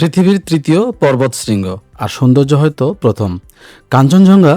পৃথিবীর তৃতীয় পর্বতশৃঙ্গ আর সৌন্দর্য হয়তো প্রথম। কাঞ্চনজঙ্ঘা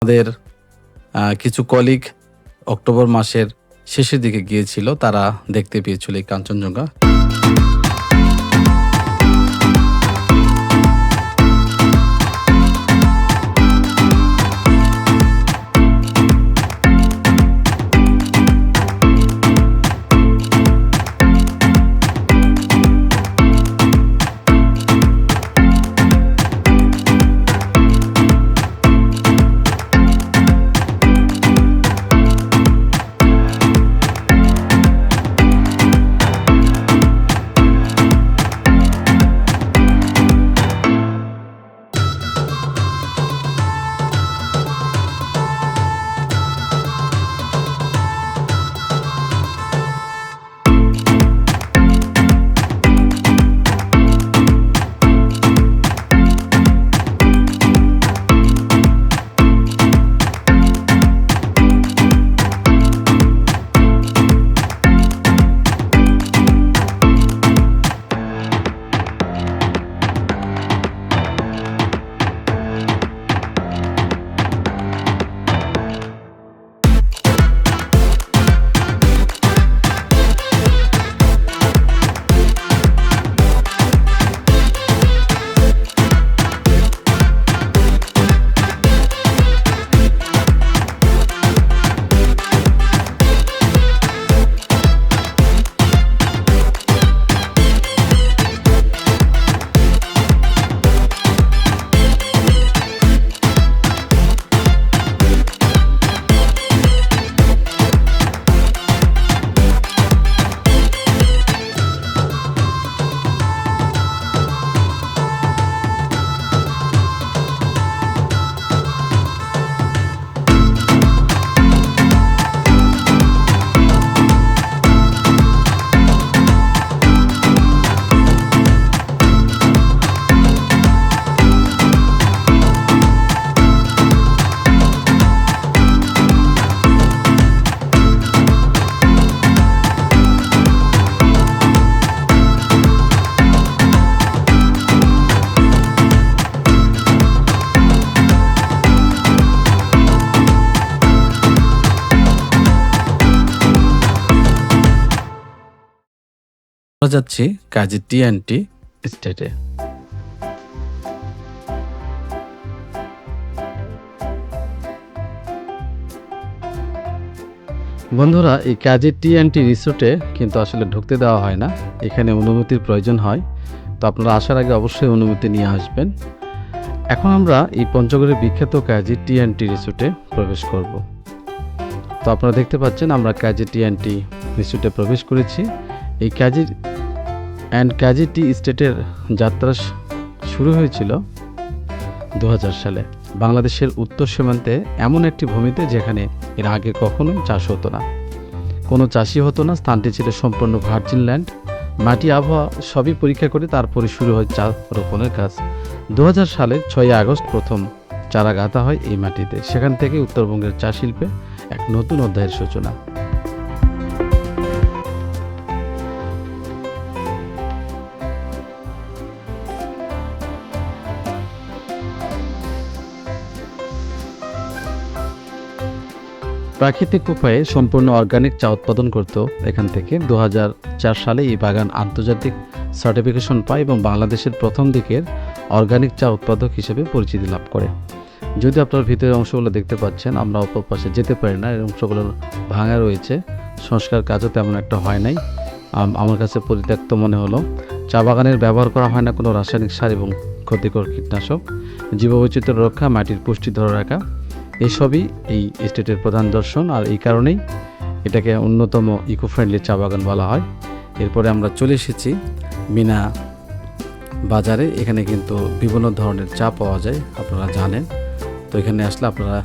আমাদের কিছু কলিগ অক্টোবর মাসের শেষের দিকে গিয়েছিল, তারা দেখতে পেয়েছিল এই কাঞ্চনজঙ্ঘা। আমরা যাচ্ছি KZTNT স্টেটে। বন্ধুরা, এই KZTNT রিসোর্টে কিন্তু আসলে ঢুকতে দেওয়া হয় না, এখানে অনুমতির প্রয়োজন হয়। তো আপনারা আসার আগে অবশ্যই অনুমতি নিয়ে আসবেন। এখন আমরা এই পঞ্চগড়ের বিখ্যাত KZTNT রিসোর্টে প্রবেশ করব। তো আপনারা দেখতে পাচ্ছেন আমরা KZTNT রিসোর্টে প্রবেশ করেছি। এই KZT স্টেটের যাত্রা শুরু হয়েছিল সালে বাংলাদেশের উত্তর সীমান্তে এমন একটি ভূমিতে যেখানে এর আগে কখনোই চাষ হতো না, কোনো চাষই হতো না। স্থানটি ছিল সম্পূর্ণ ভার্জিন ল্যান্ড। মাটি, আবহাওয়া সবই পরীক্ষা করে তারপরে শুরু হয় চা রোপণের কাজ। সালের 6 আগস্ট প্রথম চারা গাঁথা হয় এই মাটিতে। সেখান থেকে উত্তরবঙ্গের চা শিল্পে এক নতুন অধ্যায়ের সূচনা। প্রাকৃতিক উপায়ে সম্পূর্ণ অর্গানিক চা উৎপাদন করত এখান থেকে। 2004 সালে এই বাগান আন্তর্জাতিক সার্টিফিকেশন পায় এবং বাংলাদেশের প্রথম দিকের অর্গানিক চা উৎপাদক হিসেবে পরিচিতি লাভ করে। যদি আপনারা ভিতরের অংশগুলো দেখতে পাচ্ছেন, আমরা অপর পাশে যেতে পারি না, এই অংশগুলো ভাঙা রয়েছে, সংস্কার কাজও তেমন একটা হয় নাই। আমার কাছে পরিত্যক্ত মনে হলো। চা বাগানের ব্যবহার করা হয় না কোনো রাসায়নিক সার এবং ক্ষতিকর কীটনাশক। জীববৈচিত্র্য রক্ষা, মাটির পুষ্টি ধরে রাখা, এসবই এই স্টেটের প্রধান দর্শন। আর এই কারণেই এটাকে অন্যতম ইকো ফ্রেন্ডলি চা বাগান বলা হয়। এরপরে আমরা চলে এসেছি মিনা বাজারে। এখানে কিন্তু বিভিন্ন ধরনের চা পাওয়া যায়, আপনারা জানেন। তো এখানে আসলে আপনারা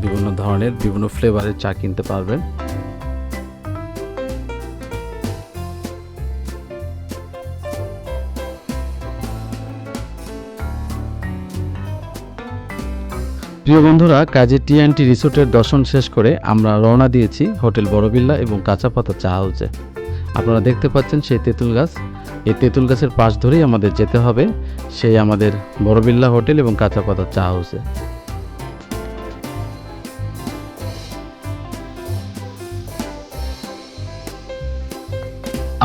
বিভিন্ন ধরনের বিভিন্ন ফ্লেভারের চা কিনতে পারবেন। প্রিয় বন্ধুরা, কাজী টি&টি রিসোর্টের দর্শন শেষ করে আমরা রওনা দিয়েছি হোটেল বড়বিল্লা এবং কাঁচাপাতা চা হাউসে। আপনারা দেখতে পাচ্ছেন সেই তেঁতুল গাছ। এই তেঁতুল গাছের পাশ ধরেই আমাদের যেতে হবে সেই আমাদের বড়বিল্লা হোটেল এবং কাঁচাপাতা চা হাউসে।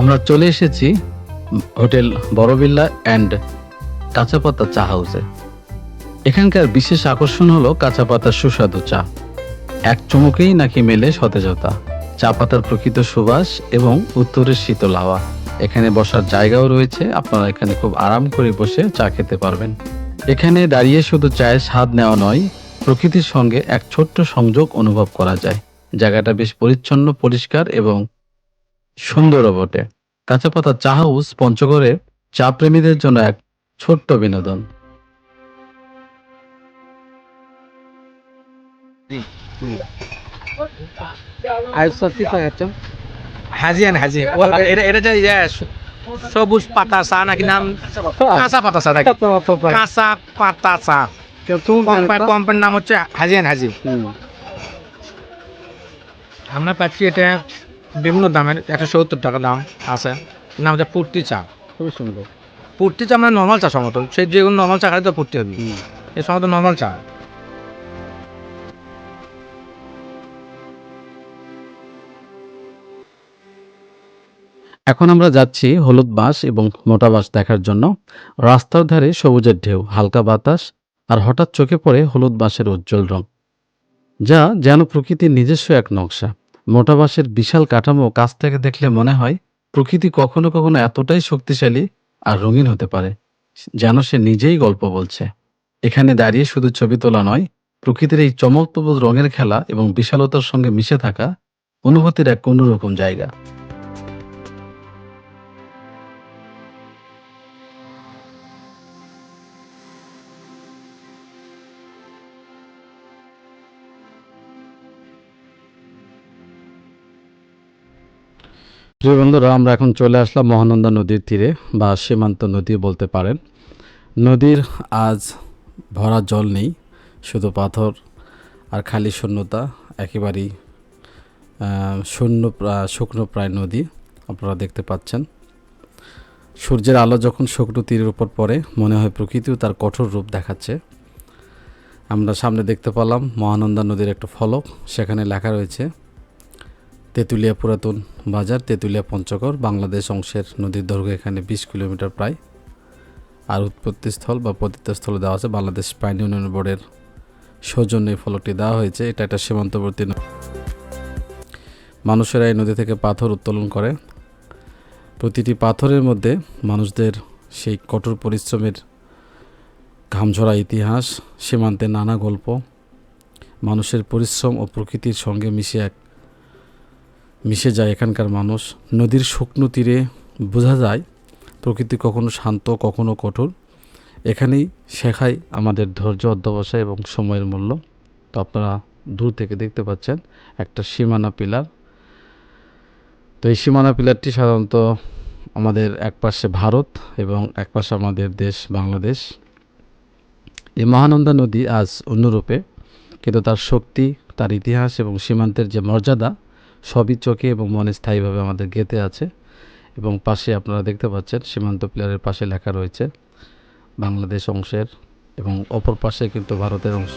আমরা চলে এসেছি হোটেল বড়বিল্লা অ্যান্ড কাঁচাপাতা চা হাউসে। এখানকার বিশেষ আকর্ষণ হলো কাঁচা পাতার সুস্বাদু চা। এক চুমুকেই নাকি মেলে সতেজতা, চা পাতার প্রকৃত সুবাস এবং উত্তরের শীতল হাওয়া। এখানে বসার জায়গাও রয়েছে, আপনারা এখানে খুব আরাম করে বসে চা খেতে পারবেন। এখানে দাঁড়িয়ে শুধু চায়ের স্বাদ নেওয়া নয়, প্রকৃতির সঙ্গে এক ছোট্ট সংযোগ অনুভব করা যায়। জায়গাটা বেশ পরিচ্ছন্ন, পরিষ্কার এবং সুন্দরও বটে। কাঁচা পাতা চা হাউস পঞ্চগড়ে চা প্রেমীদের জন্য এক ছোট্ট বিনোদন। হাজিয়ান হাজি এটা এটা যে সবুজ পাতা চা নাকি নাম, কাঁচা পাতা চা নাকি, কাঁচা পাতা চা। কোম্পানির নাম হচ্ছে হাজিয়ান হাজি। আমরা পাচ্ছি এটা বিভিন্ন দামের, 170 টাকা দাম আছে। নাম হচ্ছে পুর্তি চা। খুবই সুন্দর। পুর্তি চা মানে নর্মাল চা সমত, সেই যে কোনো নর্মাল চা খাই তো পুর্তি হবে, এ সমত নর্মাল চা। এখন আমরা যাচ্ছি হলুদ বাঁশ এবং মোটা বাঁশ দেখার জন্য। রাস্তার ধারে সবুজের ঢেউ, হালকা বাতাস, আর হঠাৎ চোখে পড়ে হলুদ বাঁশের উজ্জ্বল রং, যা যেন প্রকৃতির নিজস্ব এক নকশা। মোটা বাঁশের বিশাল কাঠামো কাছ থেকে দেখলে মনে হয় প্রকৃতি কখনো কখনো এতটাই শক্তিশালী আর রঙিন হতে পারে, যেন সে নিজেই গল্প বলছে। এখানে দাঁড়িয়ে শুধু ছবি তোলা নয়, প্রকৃতির এই চমকপ্রদ রঙের খেলা এবং বিশালতার সঙ্গে মিশে থাকা অনুভূতির এক অন্যরকম জায়গা। প্রিয় বন্ধুরা, আমরা এখন চলে আসলাম মহানন্দা নদীর তীরে, বা সীমান্ত নদী বলতে পারেন। নদীর আজ ভরা জল নেই, শুধু পাথর আর খালি শূন্যতা। একেবারেই শুকনো প্রায় নদী আপনারা দেখতে পাচ্ছেন। সূর্যের আলো যখন শুকনো তীরের উপর পড়ে, মনে হয় প্রকৃতিও তার কঠোর রূপ দেখাচ্ছে। আমরা সামনে দেখতে পেলাম মহানন্দা নদীর একটা ফলক, সেখানে লেখা রয়েছে তেঁতুলিয়া পুরাতন বাজার, তেঁতুলিয়া পঞ্চগড়। বাংলাদেশ অংশের নদীর দৈর্ঘ্য এখানে 20 কিলোমিটার প্রায়। আর উৎপত্তিস্থল বা পতিতস্থল দেওয়া আছে বাংলাদেশ পানি উন্নয়ন বোর্ডের সৌজন্যে এই ফলকটি দেওয়া হয়েছে। এটা একটা সীমান্তবর্তী নদী। মানুষেরা এই নদী থেকে পাথর উত্তোলন করে। প্রতিটি পাথরের মধ্যে মানুষদের সেই কঠোর পরিশ্রমের ঘামঝরা ইতিহাস, সীমান্তে নানা গল্প, মানুষের পরিশ্রম ও প্রকৃতির সঙ্গে মিশে যায় এখানকার মানুষ। নদীর শুকনো তীরে বোঝা যায় প্রকৃতি কখনো শান্ত, কখনো কঠোর। এখানেই শেখায় আমাদের ধৈর্য, অধ্যবসায় এবং সময়ের মূল্য। তো আপনারা দূর থেকে দেখতে পাচ্ছেন একটা সীমানা পিলার। তো এই সীমানা পিলারটি সাধারণত আমাদের একপাশে ভারত এবং একপাশে আমাদের দেশ বাংলাদেশ। এই মহানন্দা নদী আজ অন্যরূপে, কিন্তু তার শক্তি, তার ইতিহাস এবং সীমান্তের যে মর্যাদা সবই চোখে এবং মনে স্থায়ীভাবে আমাদের গেঁথে আছে। এবং পাশে আপনারা দেখতে পাচ্ছেন সীমান্ত পিলারের পাশে লেখা রয়েছে বাংলাদেশ অংশের, এবং অপর পাশে কিন্তু ভারতের অংশ।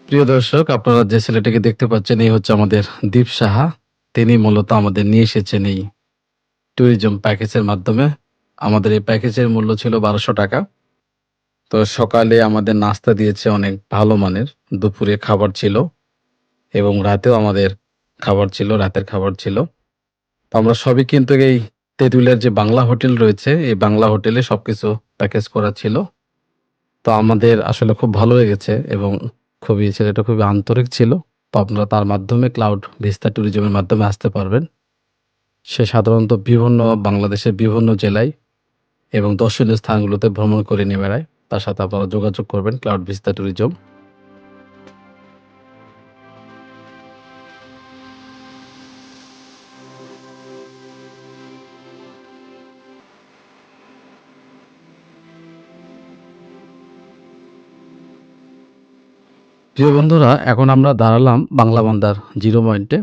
প্রিয় দর্শক, আপনারা যে ছেলেটিকে দেখতে পাচ্ছেন এই হচ্ছে আমাদের দীপ সাহা। তিনি মূলত আমাদের নিয়ে এসেছেন এই ট্যুরিজম প্যাকেজের মাধ্যমে। আমাদের এই প্যাকেজের মূল্য ছিল 1200 টাকা। তো সকালে আমাদের নাস্তা দিয়েছে অনেক ভালো মানের, দুপুরে খাবার ছিল এবং রাতেও আমাদের খাবার ছিল, রাতের খাবার ছিল। তো আমরা সবই কিন্তু এই তেঁতুলিয়ার যে বাংলা হোটেল রয়েছে, এই বাংলা হোটেলে সবকিছু প্যাকেজ করা ছিল। তো আমাদের আসলে খুব ভালো লেগেছে এবং ছেলেটা খুবই আন্তরিক ছিল। তো আপনারা তার মাধ্যমে ক্লাউড ভিস্তা ট্যুরিজমের মাধ্যমে আসতে পারবেন। সে সাধারণত বাংলাদেশের বিভিন্ন জেলায় এবং দর্শনীয় স্থানগুলোতে ভ্রমণ করে নিয়ে বেড়ায়। তার সাথে আপনারা যোগাযোগ করবেন ক্লাউড ভিস্তা ট্যুরিজম। প্রিয় বন্ধুরা, এখন আমরা দাঁড়ালাম বাংলা বান্দার জিরো পয়েন্টে।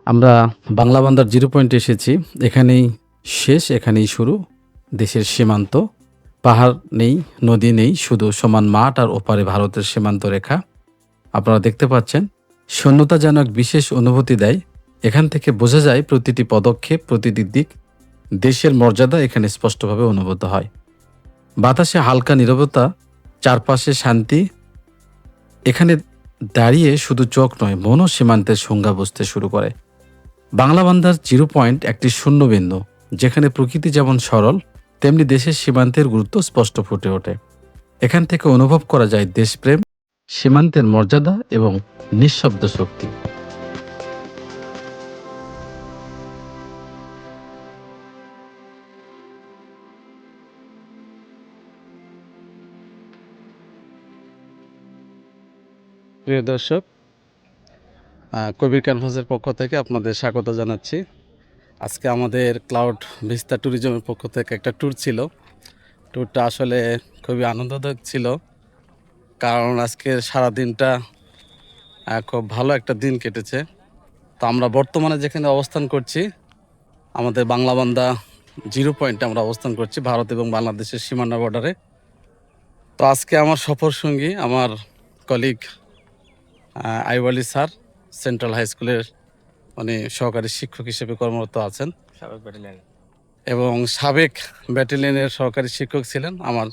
আমরা বাংলা বান্দার জিরো পয়েন্টে এসেছি। এখানেই শেষ, এখানেই শুরু দেশের সীমান্ত। পাহাড় নেই, নদী নেই, শুধু সমান মাঠ আর ওপারে ভারতের সীমান্ত রেখা। আপনারা দেখতে পাচ্ছেন শূন্যতা যেন এক বিশেষ অনুভূতি দেয়। এখান থেকে বোঝা যায় প্রতিটি পদক্ষেপ, প্রতিটি দিক, দেশের মর্যাদা এখানে স্পষ্টভাবে অনুভূত হয়। বাতাসে হালকা নীরবতা, চারপাশে শান্তি। এখানে দাঁড়িয়ে শুধু চোখ নয়, মনও সীমান্তের সংজ্ঞা বুঝতে শুরু করে। বাংলা বান্দার জিরো পয়েন্ট একটি শূন্যবিন্দু, যেখানে প্রকৃতি যেমন সরল, তেমনি দেশের সীমান্তের গুরুত্ব স্পষ্ট ফুটে ওঠে। এখান থেকে অনুভব করা যায় দেশপ্রেম, সীমান্তের মর্যাদা এবং নিঃশব্দ শক্তি। প্রিয় দর্শক, কবির ক্যানভাসের পক্ষ থেকে আপনাদের স্বাগত জানাচ্ছি। আজকে আমাদের ক্লাউড ভিস্তা ট্যুরিজমের পক্ষ থেকে একটা ট্যুর ছিল। ট্যুরটা আসলে খুবই আনন্দদায়ক ছিল, কারণ আজকের সারাদিনটা খুব ভালো একটা দিন কেটেছে। তো আমরা বর্তমানে যেখানে অবস্থান করছি, আমাদের বাংলা বান্দা জিরো পয়েন্টে আমরা অবস্থান করছি, ভারত এবং বাংলাদেশের সীমানা বর্ডারে। তো আজকে আমার সফর সঙ্গী আমার colleague Ayub Ali sir, central high স্কুলের উনি সহকারী শিক্ষক হিসেবে কর্মরত আছেন এবং সাবেক ব্যাটালিয়নের সহকারী শিক্ষক ছিলেন, আমার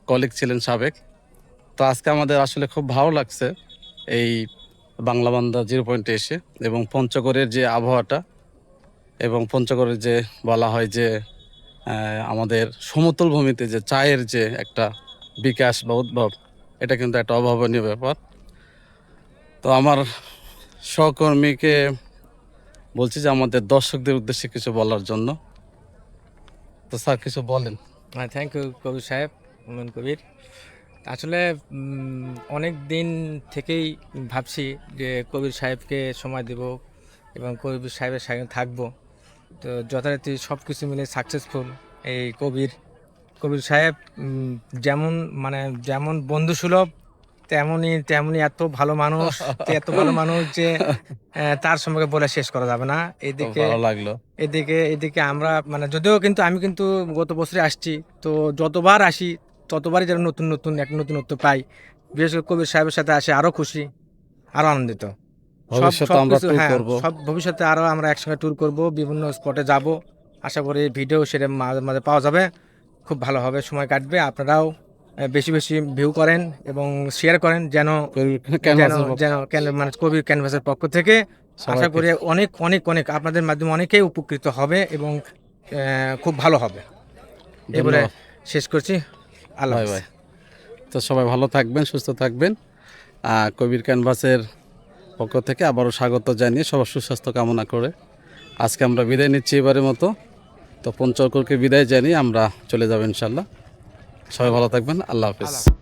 কলিগ ছিলেন সাবেক। তো আজকে আমাদের আসলে খুব ভালো লাগছে এই বাংলা বান্দা জিরো পয়েন্টে এসে, এবং পঞ্চগড়ের যে আবহাওয়াটা, এবং পঞ্চগড়ের যে বলা হয় যে আমাদের সমতল ভূমিতে যে চায়ের যে একটা বিকাশ বা উদ্ভব, এটা কিন্তু একটা অভাবনীয় ব্যাপার। তো আমার সহকর্মীকে বলছি যে আমাদের দর্শকদের উদ্দেশ্যে কিছু বলার জন্য। তো স্যার কিছু বলেন। হ্যাঁ, থ্যাংক ইউ কবির সাহেব, হুমায়ুন কবির। আসলে অনেক দিন থেকেই ভাবছি যে কবির সাহেবকে সময় দেব এবং কবির সাহেবের সঙ্গে থাকবো। তো যথারীতি সব কিছু মিলে সাকসেসফুল। এই কবির সাহেব যেমন বন্ধুসুলভ, তেমনি এত ভালো মানুষ, এত ভালো মানুষ যে তার সম্পর্কে বলে শেষ করা যাবে না। ভালো লাগলো। এদিকে আমরা যদিও কিন্তু আমি কিন্তু গত বছরে আসছি, তো যতবার আসি ততবারই যেন নতুনত্ব পাই। বিশেষ করে কবির সাহেবের সাথে আসে আরো খুশি, আরো আনন্দিত। ভবিষ্যতে আরো আমরা একসঙ্গে ট্যুর করব, বিভিন্ন স্পটে যাব। আশা করি ভিডিও সেটা মাঝে মাঝে পাওয়া যাবে, খুব ভালো হবে, সময় কাটবে। আপনারাও বেশি বেশি ভিউ করেন এবং শেয়ার করেন, যেন কবির ক্যানভাসের পক্ষ থেকে আশা করি অনেক অনেক অনেক আপনাদের মাধ্যমে অনেকেই উপকৃত হবে এবং খুব ভালো হবে। এবারে শেষ করছি। আল্লাহ। তো সবাই ভালো থাকবেন, সুস্থ থাকবেন। কবির ক্যানভাসের পক্ষ থেকে আবারও স্বাগত জানিয়ে সবার সুস্বাস্থ্য কামনা করে আজকে আমরা বিদায় নিচ্ছি এবারের মতো। তো পঞ্চগড়কে বিদায় জানিয়ে আমরা চলে যাব ইনশাল্লাহ। সবাই ভালো থাকবেন, আল্লাহ হাফিজ।